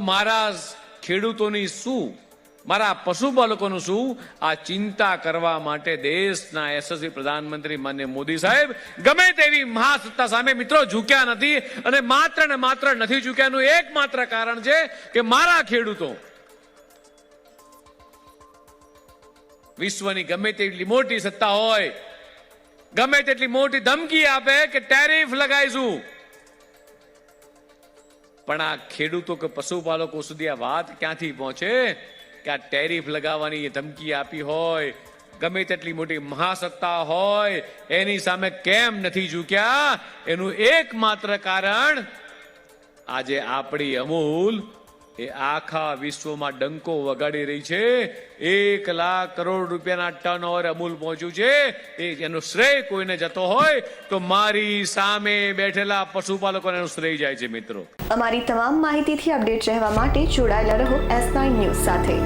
મારા ખેડૂતોની શું, મારા પશુપાલકોનું શું, આ ચિંતા કરવા માટે દેશના યશસ્વી પ્રધાનમંત્રી માનનીય મોદી સાહેબ ગમે તેવી મહાસત્તા સામે મિત્રો ઝૂક્યા નથી. અને માત્ર ને માત્ર નથી ઝૂક્યાનું એકમાત્ર કારણ છે કે મારા ખેડૂતો વિશ્વની ગમે તેટલી મોટી સત્તા હોય, ગમે તેટલી મોટી ધમકી આપે કે ટેરિફ લગાઈશું, પણ આ ખેડૂતો કે પશુપાલકો સુધી આ વાત ક્યાંથી પહોંચે કે આ ટેરિફ લગાવવાની ધમકી આપી હોય, ગમે તેટલી મોટી મહાસત્તા હોય, એની સામે કેમ નથી ઝૂક્યા? એનું એકમાત્ર કારણ આજે આપણી અમૂલ એ આખા વિશ્વમાં ડંકો વગાડી રહી છે. 1 લાખ કરોડ રૂપિયાના ટર્નઓવર અમૂલ પહોંચ્યું છે. એનો શ્રેય કોઈને જતો હોય તો મારી સામે બેઠેલા પશુપાલકોને એનું શ્રેય જાય છે. મિત્રો, અમારી તમામ માહિતીથી અપડેટ રહેવા માટે જોડાયેલા રહો S9 ન્યૂઝ સાથે.